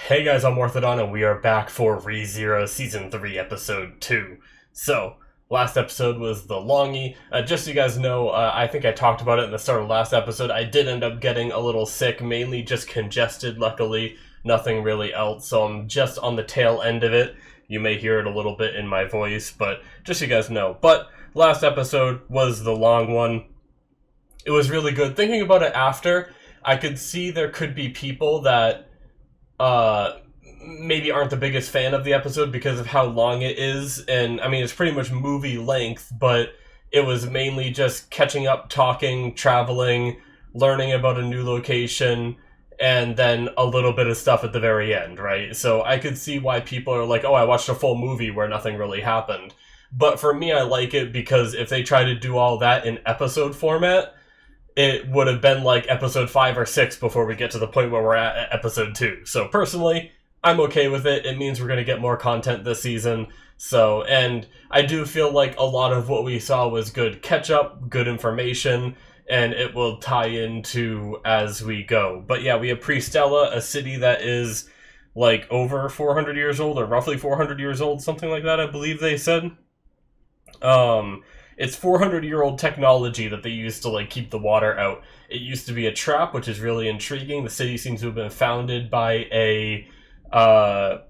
Hey guys, I'm Morthadon, and we are back for ReZero Season 3, Episode 2. So, last episode was the Longy. Just so you guys know, I think I talked about it in the start of last episode. I did end up getting a little sick, mainly just congested, luckily. Nothing really else, so I'm just on the tail end of it. You may hear it a little bit in my voice, but just so you guys know. But, last episode was the long one. It was really good. Thinking about it after, I could see there could be people that uh maybe aren't the biggest fan of the episode because of how long it is. And I mean, it's pretty much movie length, but it was mainly just catching up, talking, traveling, learning about a new location, and then a little bit of stuff at the very end, right? So I could see why people are like, oh, I watched a full movie where nothing really happened. But for me, I like it because if they try to do all that in episode format, it would have been like episode 5 or 6 before we get to the point where we're at episode 2. So personally, I'm okay with it. It means we're going to get more content this season. So, and I do feel like a lot of what we saw was good catch up, good information, and it will tie into as we go. But yeah, we have Pristella, a city that is like over 400 years old, or roughly 400 years old, something like that, I believe they said. Um, it's 400-year-old technology that they use to like keep the water out. It used to be a trap, which is really intriguing. The city seems to have been founded by a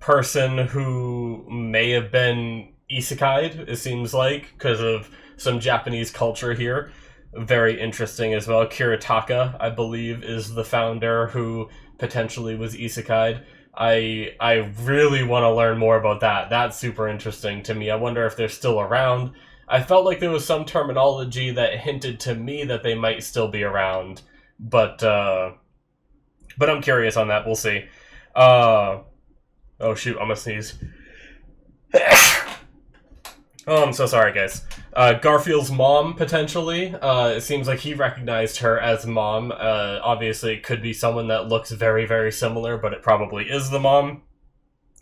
person who may have been isekai'd, it seems like, because of some Japanese culture here. Very interesting as well. Kiritaka, I believe, is the founder who potentially was isekai'd. I really want to learn more about that. That's super interesting to me. I wonder if they're still around. I felt like there was some terminology that hinted to me that they might still be around, but I'm curious on that. We'll see. Oh shoot, I'm gonna sneeze. Oh, I'm so sorry, guys. Garfield's mom, potentially. It seems like he recognized her as mom. Obviously, it could be someone that looks very, very similar, but it probably is the mom.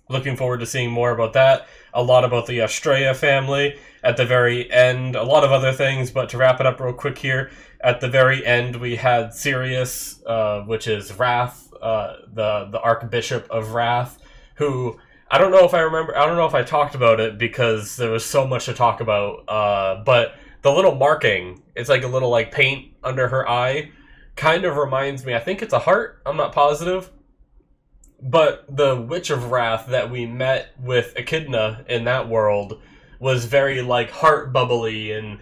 Looking forward to seeing more about that. A lot about the Estrella family at the very end. A lot of other things, but to wrap it up real quick here, at the very end we had Sirius, which is Wrath, the Archbishop of Wrath, who I don't know if I remember. I don't know if I talked about it because there was so much to talk about. But the little marking, it's like a little like paint under her eye, kind of reminds me. I think it's a heart. I'm not positive. But the Witch of Wrath that we met with Echidna in that world was very like heart bubbly and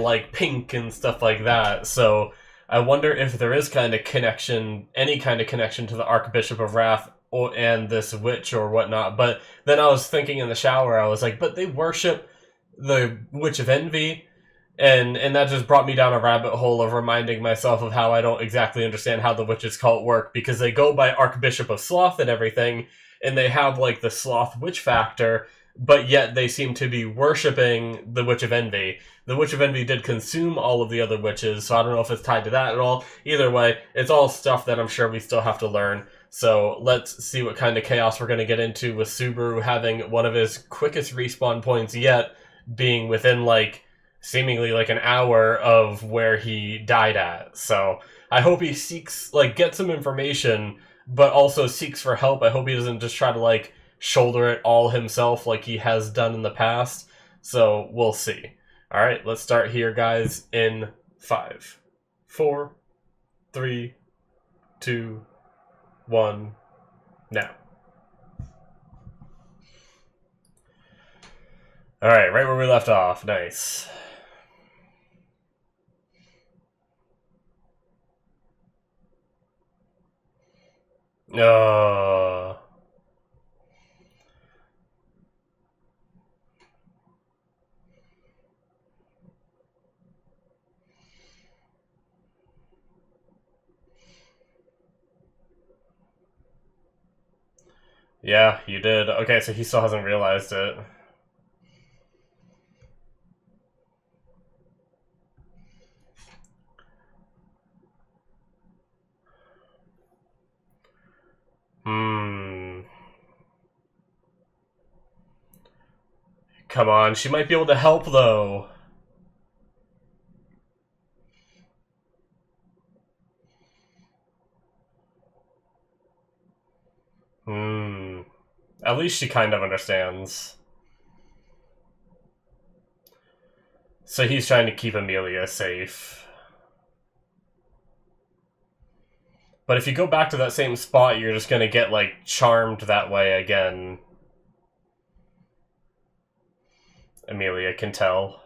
like pink and stuff like that. So I wonder if there is kind of connection, any kind of connection to the Archbishop of Wrath and this witch or whatnot. But then I was thinking in the shower, I was like, but they worship the Witch of Envy, and that just brought me down a rabbit hole of reminding myself of how I don't exactly understand how the witches cult work, because they go by Archbishop of Sloth and everything, and they have like the sloth witch factor, but yet they seem to be worshipping the Witch of Envy. The Witch of Envy did consume all of the other witches, so I don't know if it's tied to that at all. Either way, it's all stuff that I'm sure we still have to learn. So let's see what kind of chaos we're going to get into with Subaru having one of his quickest respawn points yet, being within like seemingly like an hour of where he died at. So I hope he seeks, like, get some information, but also seeks for help. I hope he doesn't just try to like shoulder it all himself like he has done in the past. So we'll see. All right, let's start here, guys, in 5, 4, 3, 2, 1, now. All right, right where we left off. Nice. Uh, yeah, you did. Okay, so he still hasn't realized it. Hmm. Come on, she might be able to help, though. Hmm. At least she kind of understands. So he's trying to keep Amelia safe. But if you go back to that same spot, you're just gonna get, like, charmed that way again. Amelia can tell.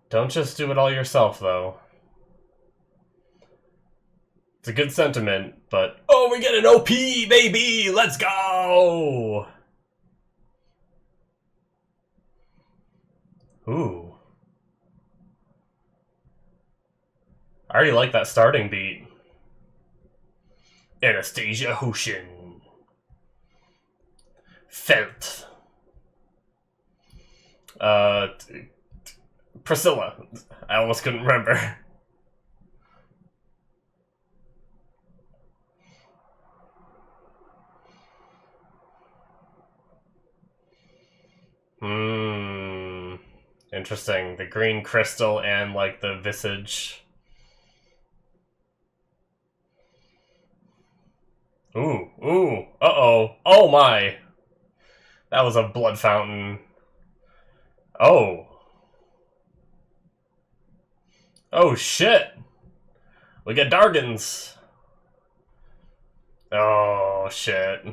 Don't just do it all yourself, though. It's a good sentiment, but... Oh, we get an OP, baby! Let's go! Ooh. I already like that starting beat. Anastasia Hushin. Felt. Priscilla. I almost couldn't remember. Interesting. The green crystal and, like, the visage. Ooh, uh-oh. Oh my! That was a blood fountain. Oh. Oh shit! We get Dargans! Oh shit.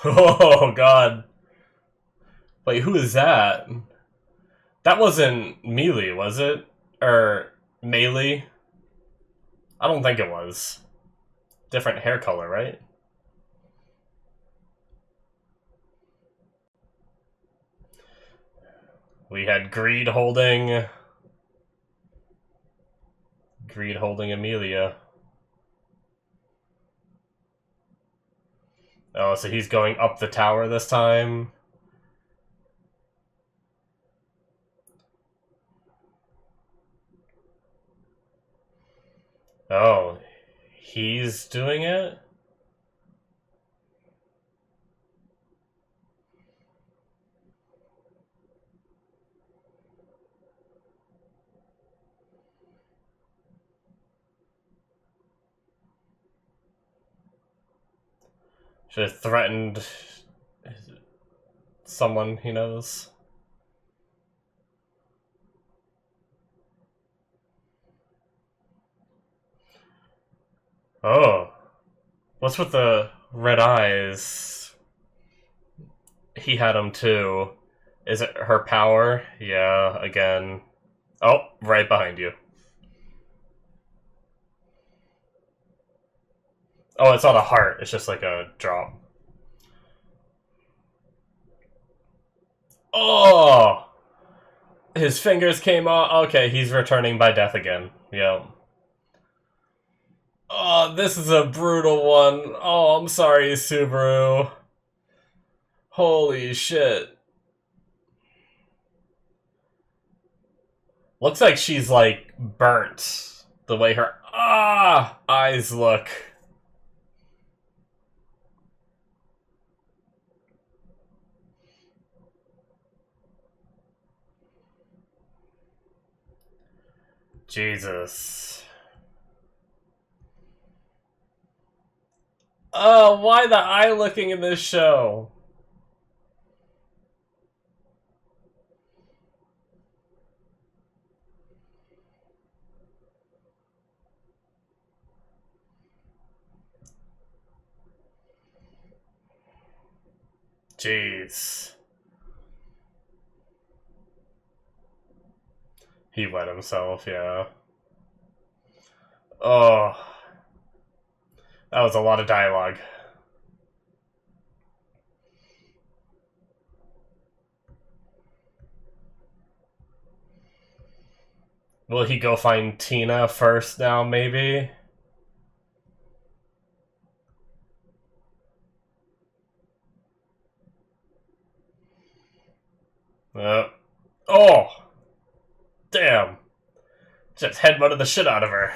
Oh god. Wait, who is that? That wasn't Melee, was it? Or Melee? I don't think it was. Different hair color, right? We had Greed holding Amelia. Oh, so he's going up the tower this time? Oh, he's doing it? Should have threatened someone he knows. Oh. What's with the red eyes? He had them too. Is it her power? Yeah, again. Oh, right behind you. Oh, it's not a heart. It's just like a drop. Oh! His fingers came off. Okay, he's returning by death again. Yep. Oh, this is a brutal one. Oh, I'm sorry, Subaru. Holy shit. Looks like she's, like, burnt. The way her eyes look. Jesus. Oh, why the eye looking in this show? Jeez. He wet himself, yeah. Oh. That was a lot of dialogue. Will he go find Tina first now, maybe? Oh! Damn! Just headbutted the shit out of her.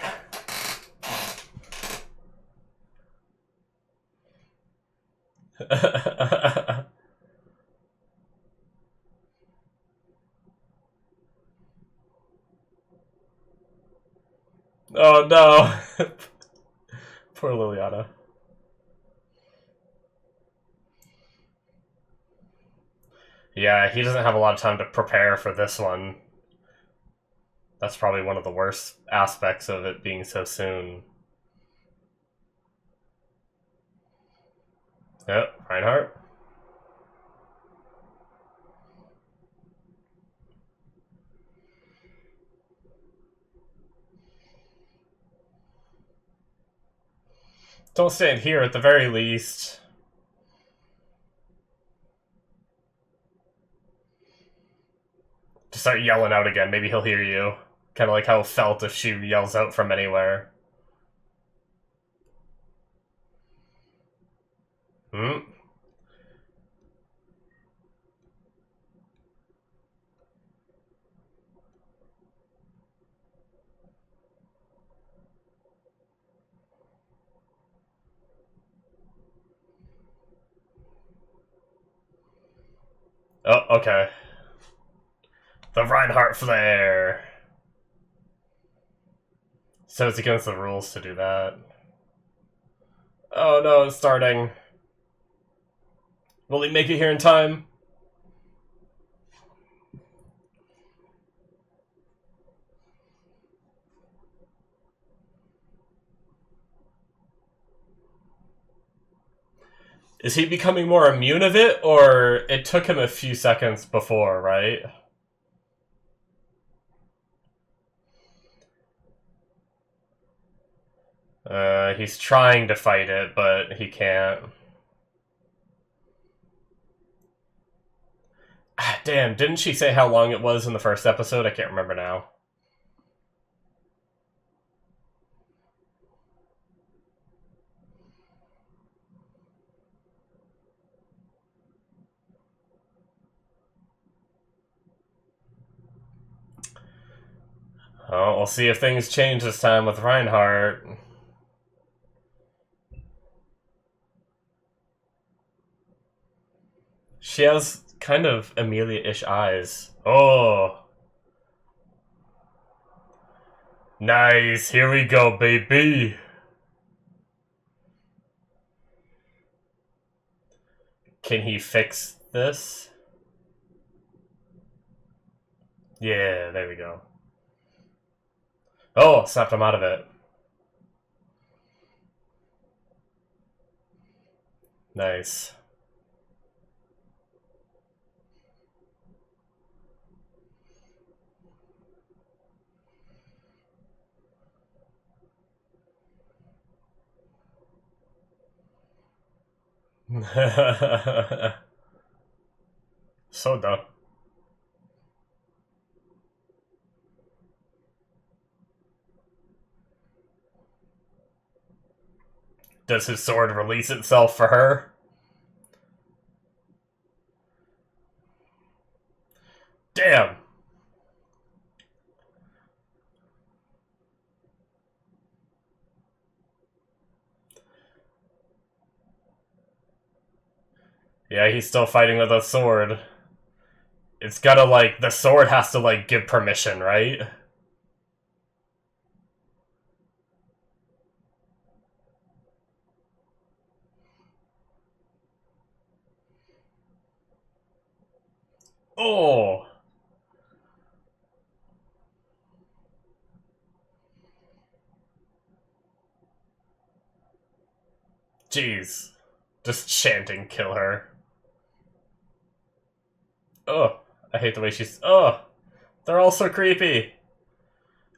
Oh no! Poor Liliana. Yeah, he doesn't have a lot of time to prepare for this one. That's probably one of the worst aspects of it being so soon. Yep, Reinhardt. Don't stand here at the very least. Just start yelling out again, maybe he'll hear you. Kind of like how it felt if she yells out from anywhere. Hmm? Oh, okay. The Reinhardt flare! So it's against the rules to do that. Oh no, it's starting. Will he make it here in time? Is he becoming more immune of it, or it took him a few seconds before, right? He's trying to fight it, but he can't. Ah, damn, didn't she say how long it was in the first episode? I can't remember now. Oh, we'll see if things change this time with Reinhardt. She has kind of Amelia-ish eyes. Oh. Nice, here we go, baby. Can he fix this? Yeah, there we go. Oh, snapped him out of it. Nice. So dumb. Does his sword release itself for her? Damn! Yeah, he's still fighting with a sword. It's gotta, like, the sword has to, like, give permission, right? Oh! Jeez. Just chanting, kill her. Oh, I hate the way she's... Oh! They're all so creepy!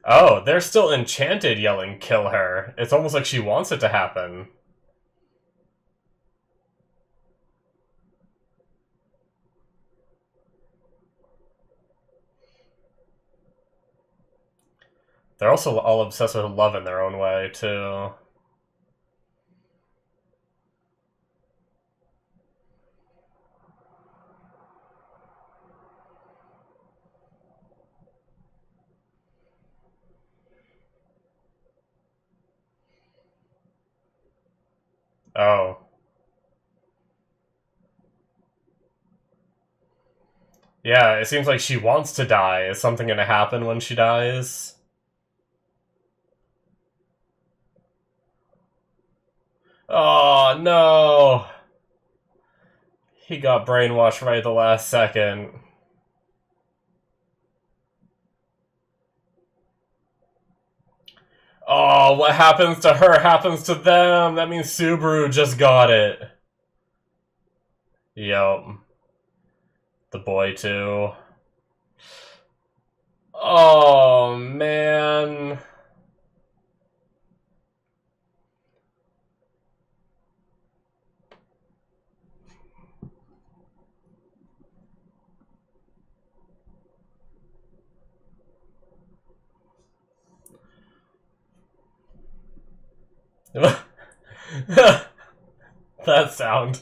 Oh, they're still enchanted yelling, kill her. It's almost like she wants it to happen. They're also all obsessed with love in their own way, too. Oh. Yeah, it seems like she wants to die. Is something gonna happen when she dies? Oh, no. He got brainwashed right at the last second. Oh, what happens to her happens to them. That means Subaru just got it. Yep. The boy, too. Oh, man. That sound.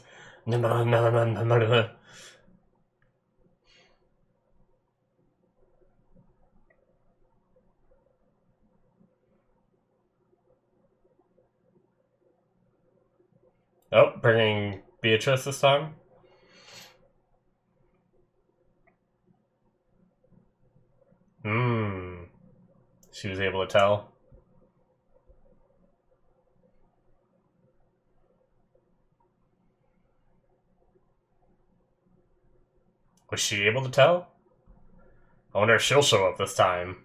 Oh, bringing Beatrice this time? Hmm. She was able to tell. Was she able to tell? I wonder if she'll show up this time.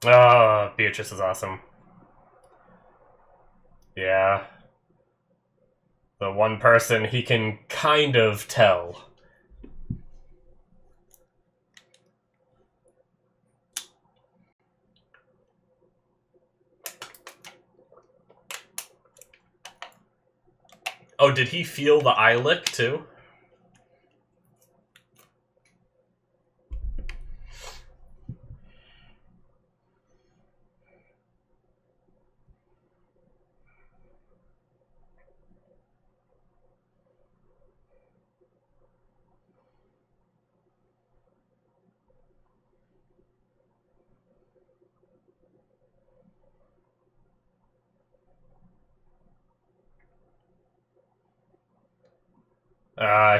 Oh, Beatrice is awesome. Yeah. The one person he can kind of tell. Oh, did he feel the eye lick too?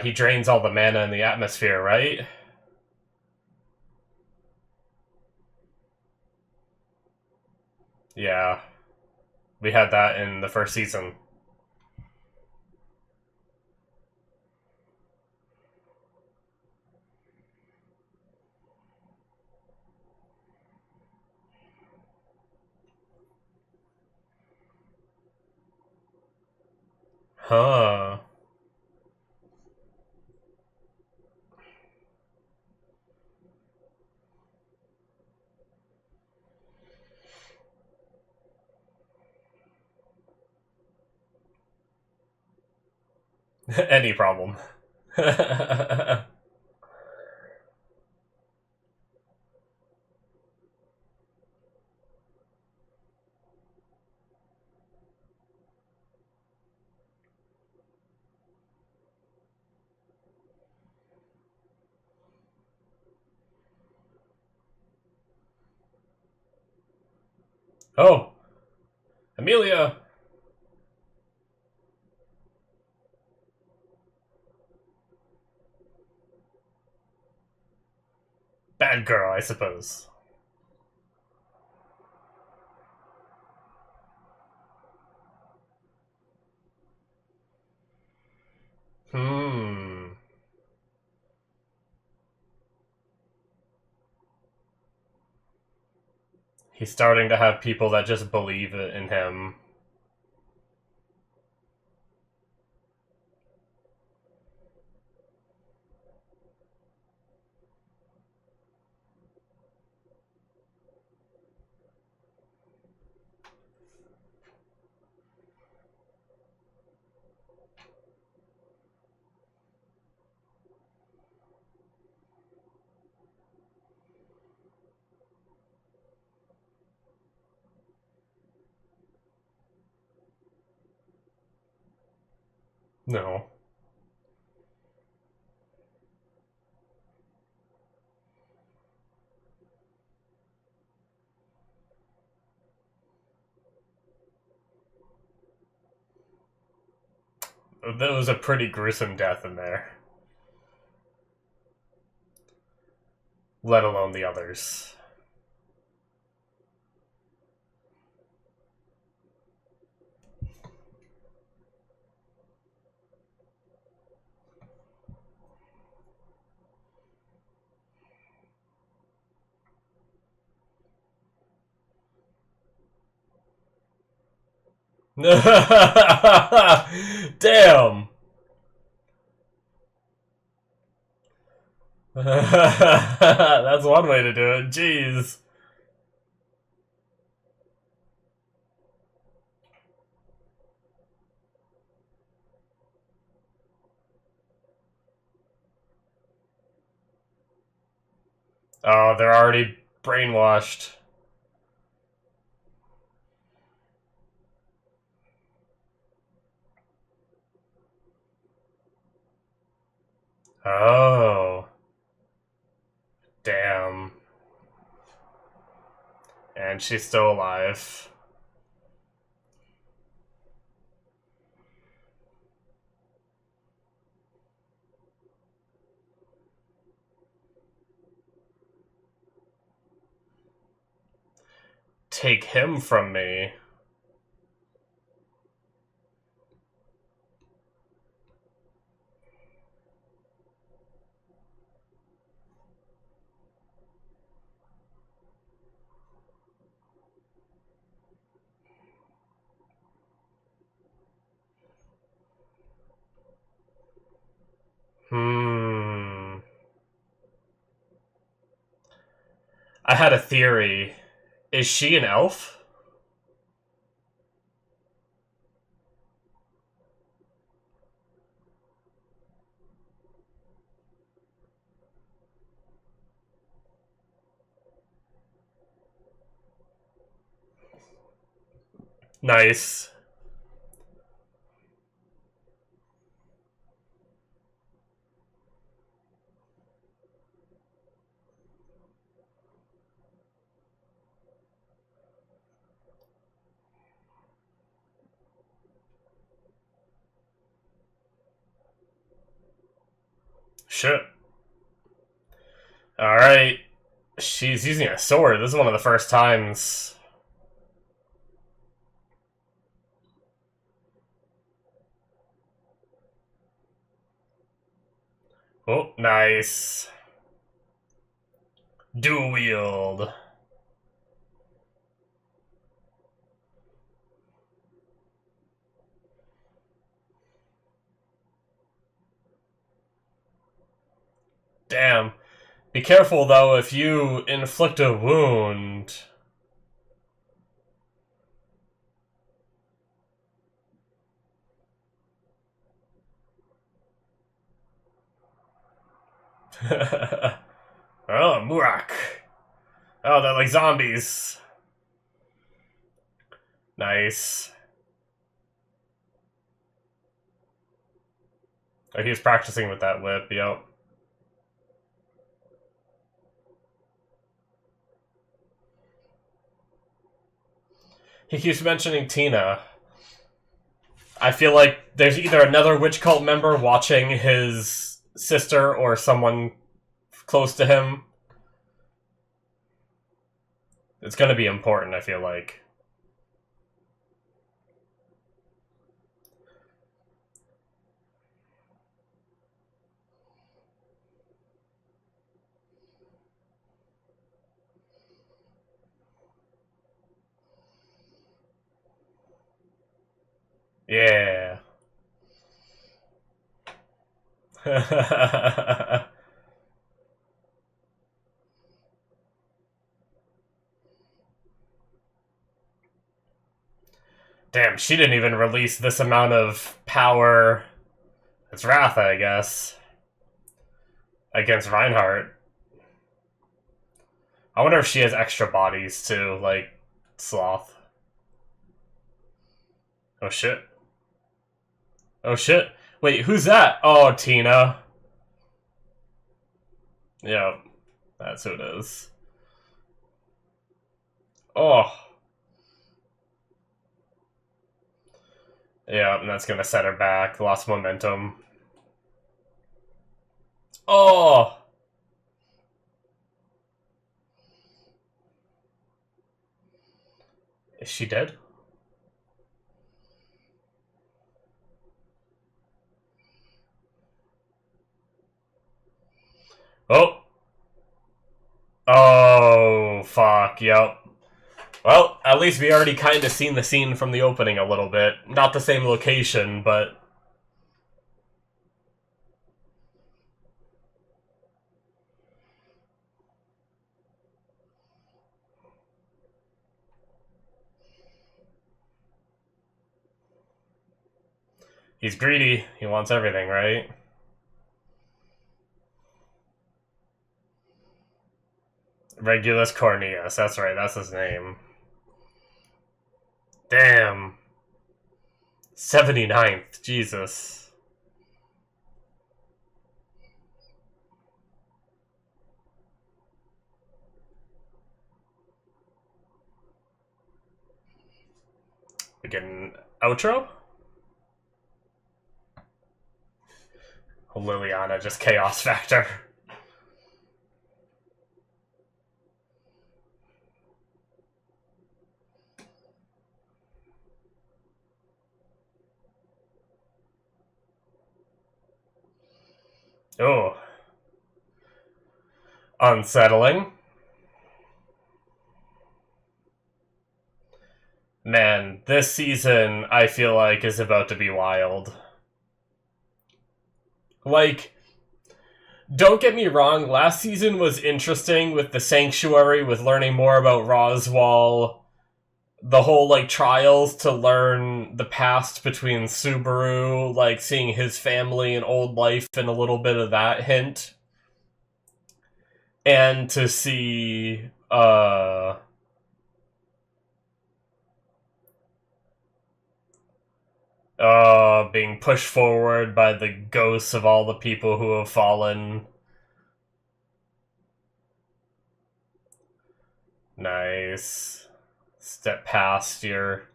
He drains all the mana in the atmosphere, right? Yeah. We had that in the first season. Huh. Any problem. Oh, Amelia! Bad girl, I suppose. Hmm. He's starting to have people that just believe it in him. No. That was a pretty gruesome death in there. Let alone the others. Damn! That's one way to do it. Jeez. Oh, they're already brainwashed. Oh. Damn. And she's still alive. Take him from me. I had a theory. Is she an elf? Nice. Shit. Alright. She's using a sword. This is one of the first times. Oh, nice. Dual wield. Damn. Be careful, though, if you inflict a wound. Oh, Murak. Oh, they're like zombies. Nice. Oh, he was practicing with that whip, yep. He keeps mentioning Tina. I feel like there's either another witch cult member watching his sister or someone close to him. It's gonna be important, I feel like. Yeah. Damn, she didn't even release this amount of power. It's Wrath, I guess. Against Reinhardt. I wonder if she has extra bodies too, like Sloth. Oh shit. Oh shit. Wait, who's that? Oh, Tina. Yep. That's who it is. Oh. Yeah, and that's gonna set her back. Lost momentum. Oh! Is she dead? Oh! Oh, fuck, yep. Well, at least we already kind of seen the scene from the opening a little bit. Not the same location, but... He's greedy. He wants everything, right? Regulus Cornelius. That's right, that's his name. Damn. 79th. Jesus. We get an outro? Liliana, just chaos factor. Oh. Unsettling. Man, this season, I feel like, is about to be wild. Like, don't get me wrong, last season was interesting with the Sanctuary, with learning more about Roswaal, the whole, like, trials to learn the past between Subaru, like, seeing his family and old life and a little bit of that hint. And to see, being pushed forward by the ghosts of all the people who have fallen. Nice. Step past your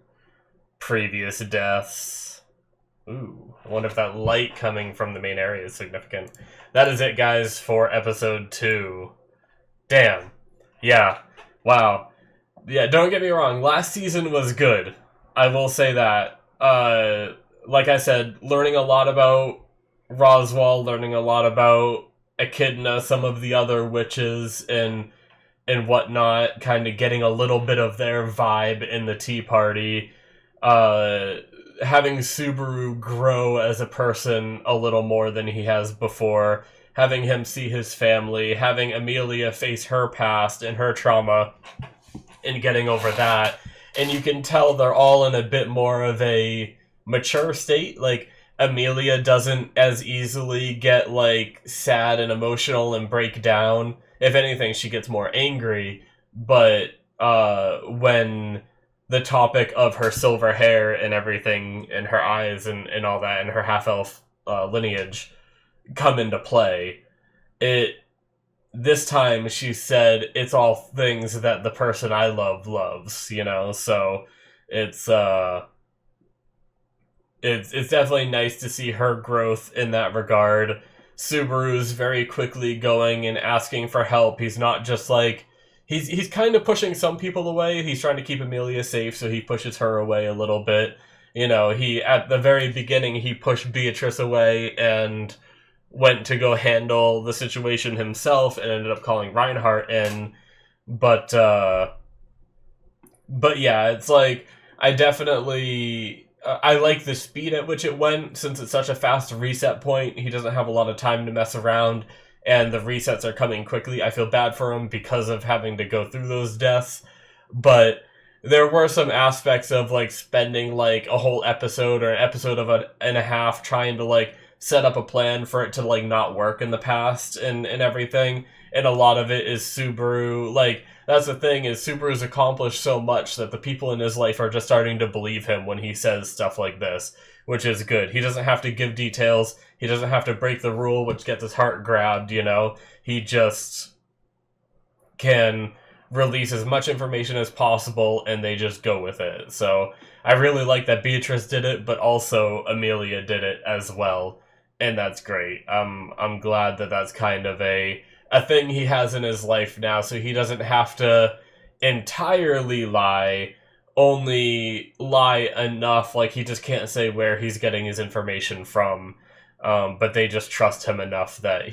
previous deaths. Ooh, I wonder if that light coming from the main area is significant. That is it, guys, for episode 2. Damn. Yeah. Wow. Yeah, don't get me wrong, last season was good. I will say that. Like I said, learning a lot about Roswaal, learning a lot about Echidna, some of the other witches, and whatnot, kind of getting a little bit of their vibe in the Tea Party. Having Subaru grow as a person a little more than he has before, having him see his family, having Amelia face her past and her trauma, and getting over that. And you can tell they're all in a bit more of a mature state. Like, Amelia doesn't as easily get, like, sad and emotional and break down. If anything, she gets more angry. But when the topic of her silver hair and everything, and her eyes and all that, and her half-elf lineage come into play, this time she said, it's all things that the person I love loves, you know? So it's definitely nice to see her growth in that regard. Subaru's very quickly going and asking for help. He's not just like, he's kind of pushing some people away. He's trying to keep Amelia safe, so he pushes her away a little bit. You know, he, at the very beginning, he pushed Beatrice away and went to go handle the situation himself and ended up calling Reinhardt in. But yeah, it's like, I definitely... I like the speed at which it went, since it's such a fast reset point. He doesn't have a lot of time to mess around, and the resets are coming quickly. I feel bad for him because of having to go through those deaths, but there were some aspects of, like, spending, like, a whole episode or an episode of and a half trying to, like, set up a plan for it to, like, not work in the past and everything, and a lot of it is Subaru, like... That's the thing, is Subaru's accomplished so much that the people in his life are just starting to believe him when he says stuff like this, which is good. He doesn't have to give details, he doesn't have to break the rule, which gets his heart grabbed, you know? He just can release as much information as possible, and they just go with it. So I really like that Beatrice did it, but also Amelia did it as well, and that's great. I'm glad that that's kind of a thing he has in his life now, so he doesn't have to entirely lie, only lie enough, like he just can't say where he's getting his information from, but they just trust him enough that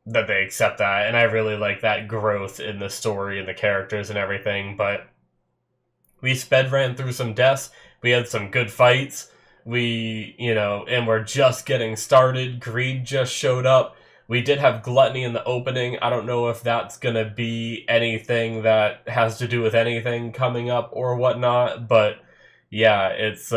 that they accept that, and I really like that growth in the story and the characters and everything. But we sped ran through some deaths, we had some good fights, and we're just getting started. Greed just showed up. We did have Gluttony in the opening. I don't know if that's gonna be anything that has to do with anything coming up or whatnot, but yeah, it's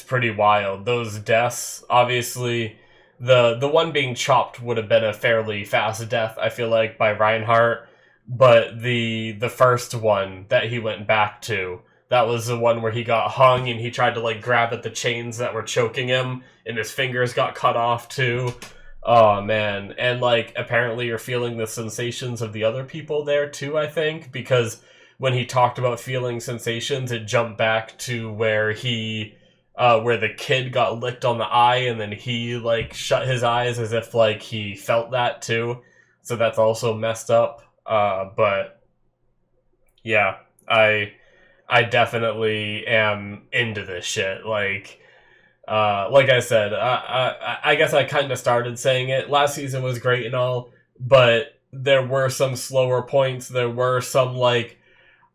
pretty wild. Those deaths, obviously, the one being chopped would have been a fairly fast death, I feel like, by Reinhardt, but the first one that he went back to, that was the one where he got hung and he tried to like grab at the chains that were choking him, and his fingers got cut off too. Oh man, and like apparently you're feeling the sensations of the other people there too, I think, because when he talked about feeling sensations, it jumped back to where where the kid got licked on the eye, and then he like shut his eyes as if like he felt that too. So that's also messed up. But yeah, I definitely am into this shit. Like I said, I guess I kind of started saying it. Last season was great and all, but there were some slower points. There were some like,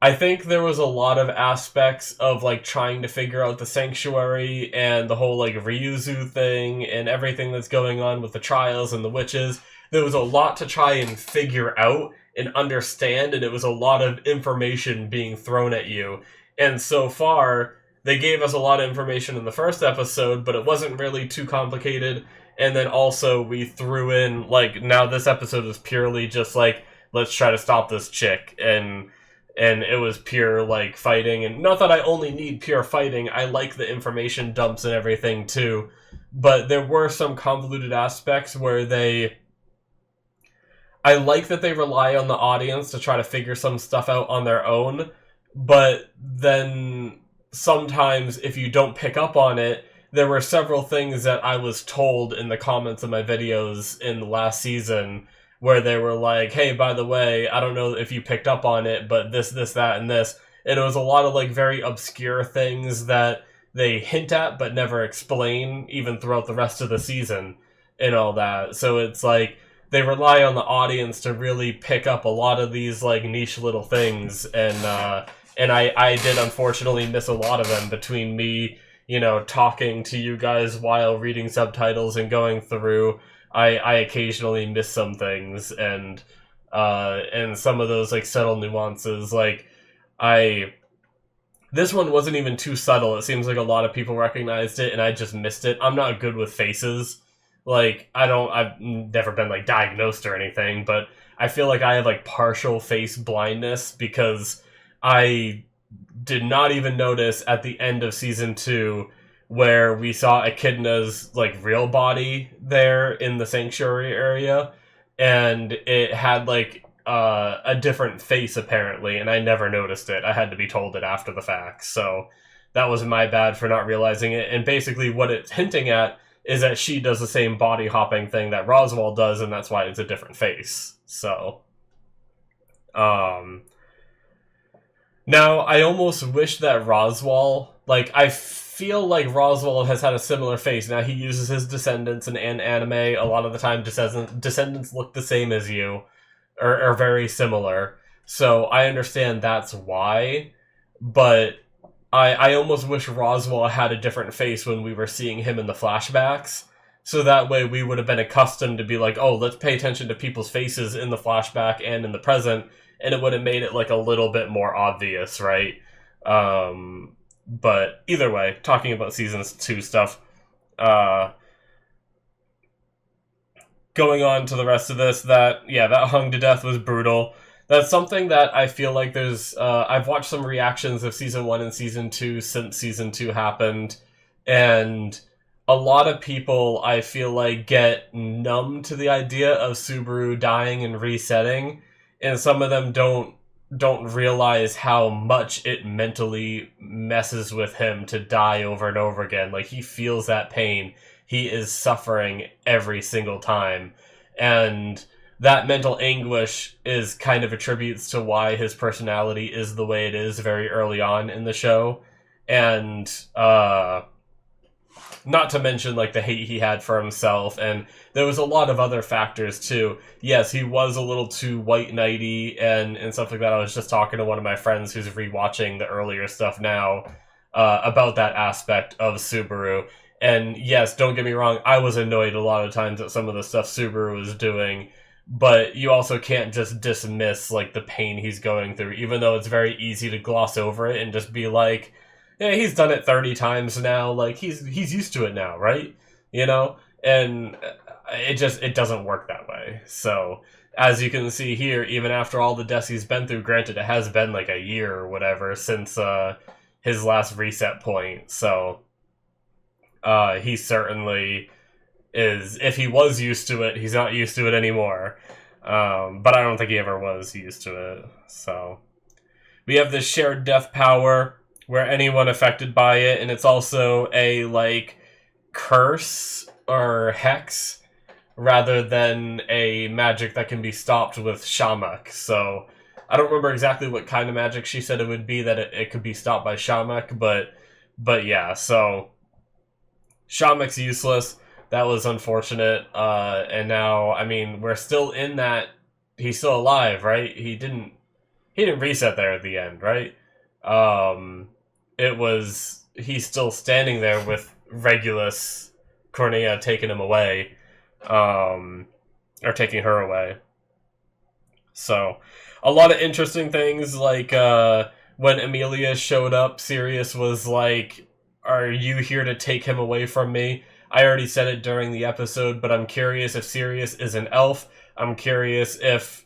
I think there was a lot of aspects of like trying to figure out the sanctuary and the whole like Ryuzu thing and everything that's going on with the trials and the witches. There was a lot to try and figure out and understand, and it was a lot of information being thrown at you. And so far, they gave us a lot of information in the first episode, but it wasn't really too complicated. And then also we threw in, like, now this episode is purely just like, let's try to stop this chick, and it was pure, like, fighting. And not that I only need pure fighting, I like the information dumps and everything, too. But there were some convoluted aspects where I like that they rely on the audience to try to figure some stuff out on their own, but then sometimes if you don't pick up on it, there were several things that I was told in the comments of my videos in the last season where they were like, hey, by the way, I don't know if you picked up on it, but this, that, and this. And it was a lot of like very obscure things that they hint at but never explain, even throughout the rest of the season and all that. So it's like they rely on the audience to really pick up a lot of these like niche little things, and I did unfortunately miss a lot of them between me, talking to you guys while reading subtitles and going through. I occasionally miss some things, and some of those like subtle nuances, like this one wasn't even too subtle. It seems like a lot of people recognized it and I just missed it. I'm not good with faces. Like, I've never been like diagnosed or anything, but I feel like I have like partial face blindness because I did not even notice at the end of season 2 where we saw Echidna's like real body there in the sanctuary area, and it had like a different face apparently, and I never noticed it. I had to be told it after the fact, so that was my bad for not realizing it. And basically what it's hinting at is that she does the same body hopping thing that Roswaal does, and that's why it's a different face. So now I almost wish that Roswaal, like, I feel like Roswaal has had a similar face. Now he uses his descendants in anime. A lot of the time descendants look the same as you, or very similar. So I understand that's why, but I almost wish Roswaal had a different face when we were seeing him in the flashbacks. So that way we would have been accustomed to be like, oh, let's pay attention to people's faces in the flashback and in the present, and it would have made it like a little bit more obvious, right? But either way, talking about Season 2 stuff, going on to the rest of this, that hung to death was brutal. That's something that I feel like there's... I've watched some reactions of Season 1 and Season 2 since Season 2 happened, and a lot of people, I feel like, get numb to the idea of Subaru dying and resetting, and some of them don't realize how much it mentally messes with him to die over and over again. Like, he feels that pain. He is suffering every single time. And that mental anguish is kind of attributes to why his personality is the way it is very early on in the show. And, not to mention, like, the hate he had for himself, and there was a lot of other factors, too. Yes, he was a little too white knighty and stuff like that. I was just talking to one of my friends who's rewatching the earlier stuff now, about that aspect of Subaru. And yes, don't get me wrong, I was annoyed a lot of times at some of the stuff Subaru was doing, but you also can't just dismiss, like, the pain he's going through, even though it's very easy to gloss over it and just be like, yeah, he's done it 30 times now. Like, he's used to it now, right? You know? And it doesn't work that way. So, as you can see here, even after all the deaths he's been through, granted, it has been like a year or whatever since his last reset point. So, he certainly is, if he was used to it, he's not used to it anymore. But I don't think he ever was used to it. So, we have this shared death power where anyone affected by it, and it's also a, like, curse or hex rather than a magic that can be stopped with Shamak. So I don't remember exactly what kind of magic she said it would be that it could be stopped by Shamak, but yeah, so Shamak's useless. That was unfortunate, and now, I mean, we're still in that, he's still alive, right? He didn't reset there at the end, right? He's still standing there with Regulus Cornea taking him away, or taking her away. So, a lot of interesting things, like, when Amelia showed up, Sirius was like, are you here to take him away from me? I already said it during the episode, but I'm curious if Sirius is an elf. I'm curious if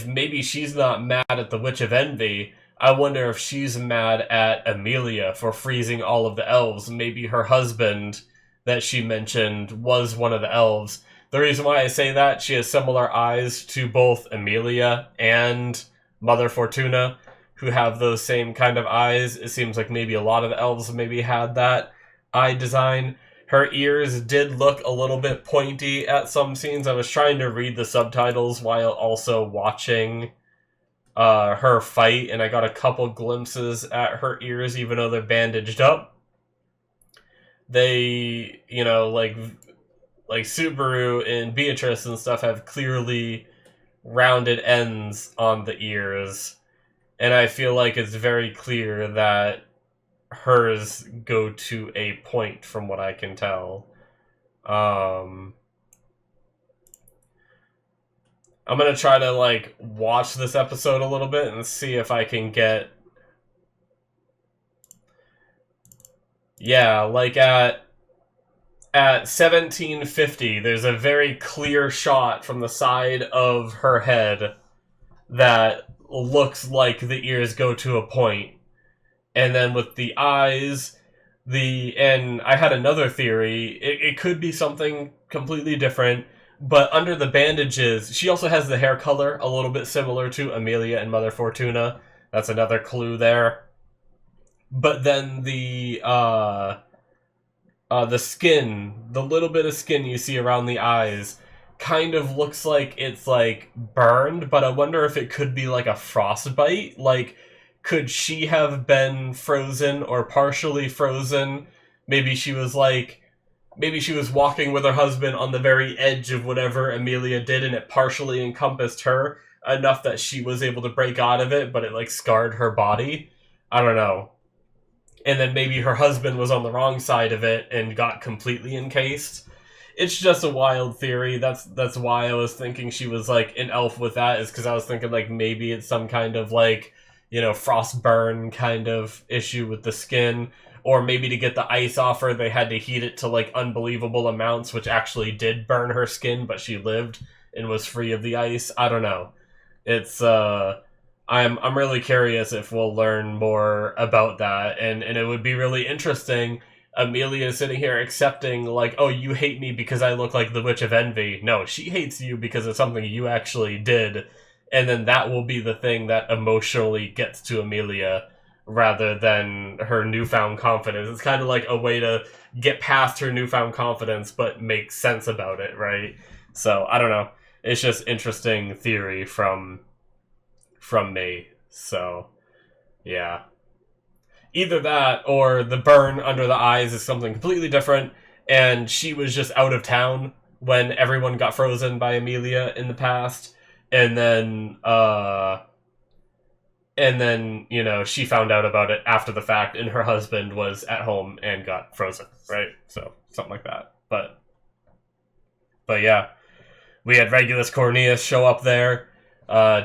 maybe she's not mad at the Witch of Envy. I wonder if she's mad at Amelia for freezing all of the elves. Maybe her husband that she mentioned was one of the elves. The reason why I say that, she has similar eyes to both Amelia and Mother Fortuna, who have those same kind of eyes. It seems like maybe a lot of the elves maybe had that eye design. Her ears did look a little bit pointy at some scenes. I was trying to read the subtitles while also watching her fight, and I got a couple glimpses at her ears, even though they're bandaged up. They, you know, like Subaru and Beatrice and stuff have clearly rounded ends on the ears, and I feel like it's very clear that hers go to a point from what I can tell. I'm gonna try to, like, watch this episode a little bit and see if I can get... Yeah, like at 1750, there's a very clear shot from the side of her head that looks like the ears go to a point. And then with the eyes, and I had another theory, it could be something completely different, but under the bandages, she also has the hair color a little bit similar to Amelia and Mother Fortuna. That's another clue there. But then the skin, the little bit of skin you see around the eyes, kind of looks like it's, like, burned, but I wonder if it could be, like, a frostbite. Like, could she have been frozen or partially frozen? Maybe she was walking with her husband on the very edge of whatever Amelia did, and it partially encompassed her enough that she was able to break out of it, but it, like, scarred her body. I don't know. And then maybe her husband was on the wrong side of it and got completely encased. It's just a wild theory. That's why I was thinking she was, like, an elf with that, is because I was thinking, like, maybe it's some kind of, like, you know, frostburn kind of issue with the skin. Or maybe to get the ice off her, they had to heat it to, like, unbelievable amounts, which actually did burn her skin, but she lived and was free of the ice. I don't know. It's, I'm really curious if we'll learn more about that, and it would be really interesting, Amelia is sitting here accepting, like, oh, you hate me because I look like the Witch of Envy. No, she hates you because of something you actually did. And then that will be the thing that emotionally gets to Amelia rather than her newfound confidence. It's kind of like a way to get past her newfound confidence but make sense about it, right? So, I don't know. It's just interesting theory from me. So, yeah. Either that or the burn under the eyes is something completely different, and she was just out of town when everyone got frozen by Amelia in the past, and then you know, she found out about it after the fact, and her husband was at home and got frozen, right? So something like that. But yeah, we had Regulus Cornelius show up there,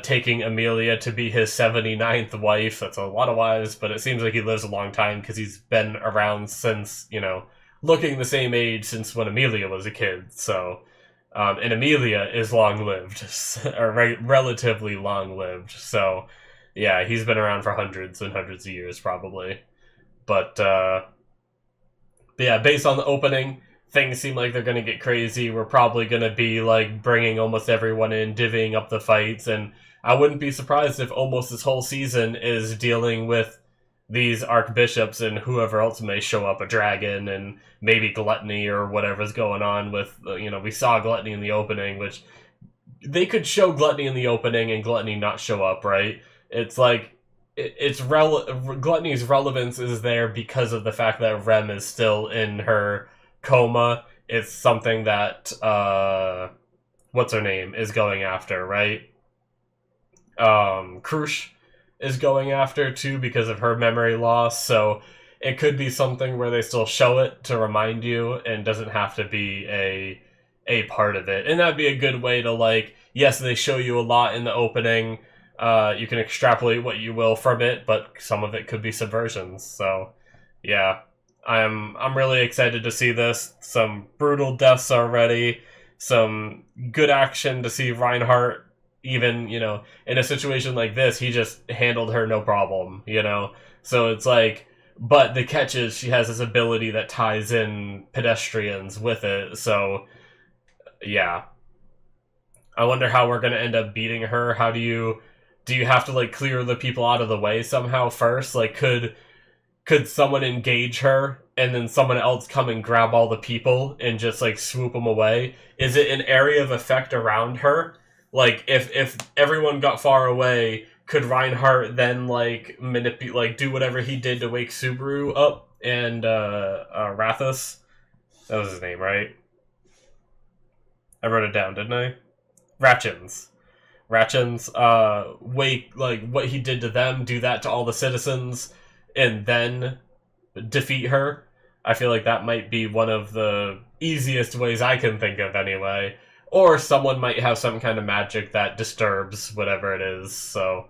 taking Amelia to be his 79th wife. That's a lot of wives, but it seems like he lives a long time because he's been around since, you know, looking the same age since when Amelia was a kid. So, and Amelia is long-lived, or relatively long-lived. So, yeah, he's been around for hundreds and hundreds of years, probably. But yeah, based on the opening, things seem like they're going to get crazy. We're probably going to be, like, bringing almost everyone in, divvying up the fights, and I wouldn't be surprised if almost this whole season is dealing with these archbishops and whoever else may show up, a dragon, and maybe Gluttony or whatever's going on with, you know, we saw Gluttony in the opening, which they could show Gluttony in the opening and Gluttony not show up, right? It's like, Gluttony's relevance is there because of the fact that Rem is still in her coma. It's something that what's her name is going after, right? Krush is going after too because of her memory loss, so it could be something where they still show it to remind you and doesn't have to be a part of it. And that'd be a good way to, like, yes, they show you a lot in the opening, you can extrapolate what you will from it, but some of it could be subversions. So yeah, I'm really excited to see this. Some brutal deaths already, some good action to see Reinhardt. Even, you know, in a situation like this, he just handled her no problem, you know? So it's like, but the catch is she has this ability that ties in pedestrians with it, so yeah. I wonder how we're gonna end up beating her. How do you have to, like, clear the people out of the way somehow first? Like, could someone engage her and then someone else come and grab all the people and just, like, swoop them away? Is it an area of effect around her? Like, if everyone got far away, could Reinhardt then, like, manipulate, like, do whatever he did to wake Subaru up and Rathus? That was his name, right? I wrote it down, didn't I? Ratchins, wake, like, what he did to them, do that to all the citizens, and then defeat her. I feel like that might be one of the easiest ways I can think of, anyway. Or someone might have some kind of magic that disturbs whatever it is, so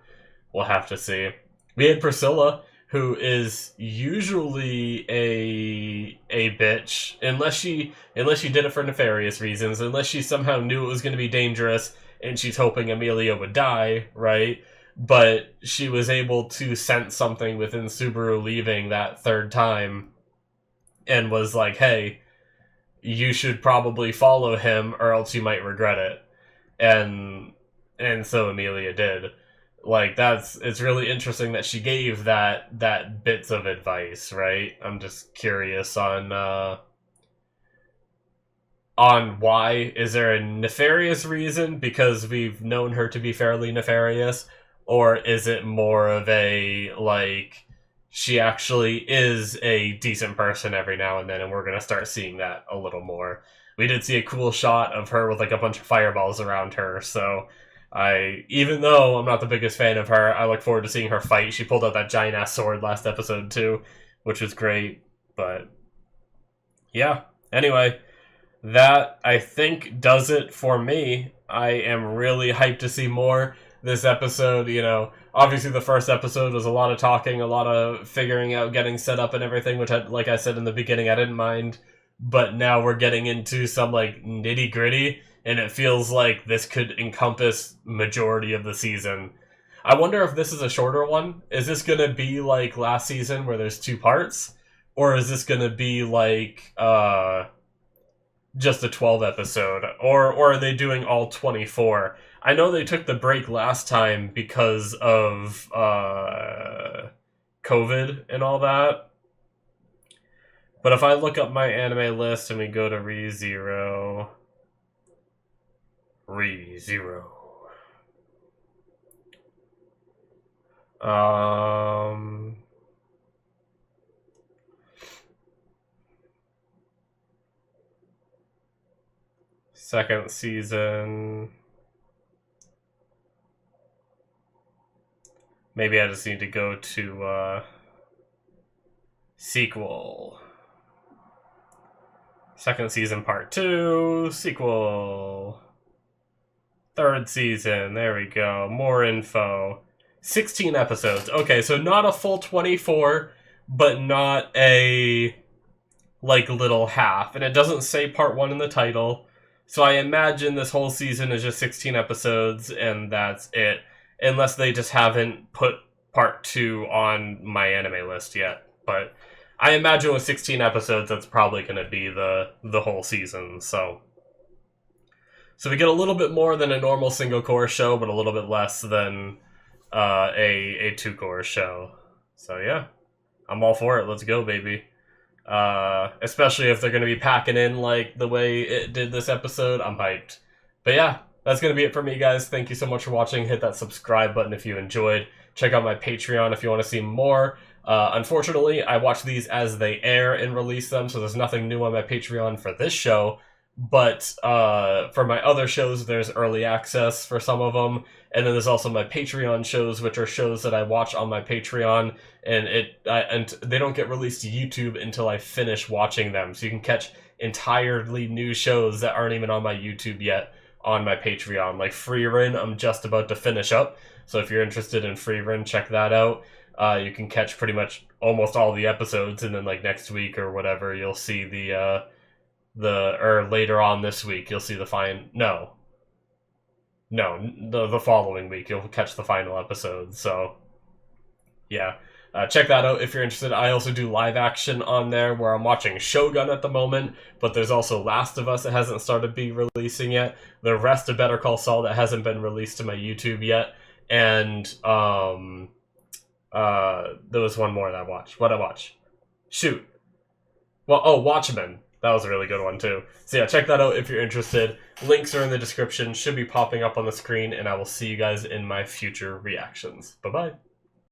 we'll have to see. We had Priscilla, who is usually a bitch, unless she did it for nefarious reasons, unless she somehow knew it was going to be dangerous and she's hoping Amelia would die, right? But she was able to sense something within Subaru leaving that third time and was like, hey, you should probably follow him or else you might regret it. And so Amelia did. Like, it's really interesting that she gave that bits of advice, right? I'm just curious on why. Is there a nefarious reason because we've known her to be fairly nefarious? Or is it more of a, like, she actually is a decent person every now and then, and we're going to start seeing that a little more. We did see a cool shot of her with, like, a bunch of fireballs around her, so even though I'm not the biggest fan of her, I look forward to seeing her fight. She pulled out that giant-ass sword last episode, too, which was great, but yeah. Anyway, that, I think, does it for me. I am really hyped to see more this episode. You know, obviously the first episode was a lot of talking, a lot of figuring out, getting set up and everything, which, like I said in the beginning, I didn't mind. But now we're getting into some, like, nitty-gritty, and it feels like this could encompass majority of the season. I wonder if this is a shorter one. Is this gonna be like last season where there's 2 parts? or is this gonna be like just a 12 episode, or are they doing all 24? I know they took the break last time because of COVID and all that. But if I look up my anime list and we go to ReZero. Second season. Maybe I just need to go to sequel. Second season part 2, sequel. Third season, there we go. More info. 16 episodes. Okay, so not a full 24, but not a like little half. And it doesn't say part 1 in the title. So I imagine this whole season is just 16 episodes and that's it. Unless they just haven't put part 2 on my anime list yet. But I imagine with 16 episodes, that's probably going to be the whole season. So we get a little bit more than a normal single course show, but a little bit less than a 2-course show. So yeah, I'm all for it. Let's go, baby. Especially if they're going to be packing in like the way it did this episode. I'm hyped. But yeah, that's going to be it for me, guys. Thank you so much for watching. Hit that subscribe button if you enjoyed. Check out my Patreon if you want to see more. Unfortunately, I watch these as they air and release them, so there's nothing new on my Patreon for this show. But for my other shows, there's early access for some of them. And then there's also my Patreon shows, which are shows that I watch on my Patreon. And they don't get released to YouTube until I finish watching them. So you can catch entirely new shows that aren't even on my YouTube yet on my Patreon. Like Freerin, I'm just about to finish up. So if you're interested in Freerin, check that out. You can catch pretty much almost all the episodes. And then like next week or whatever, you'll see or later on this week, you'll see the the following week, you'll catch the final episode. So, yeah. Check that out if you're interested. I also do live action on there where I'm watching Shogun at the moment, but there's also Last of Us that hasn't started be releasing yet. The rest of Better Call Saul that hasn't been released to my YouTube yet. And, there was one more that I watched. What'd I watch? Shoot. Well, Watchmen. That was a really good one, too. So yeah, check that out if you're interested. Links are in the description, should be popping up on the screen, and I will see you guys in my future reactions. Bye-bye.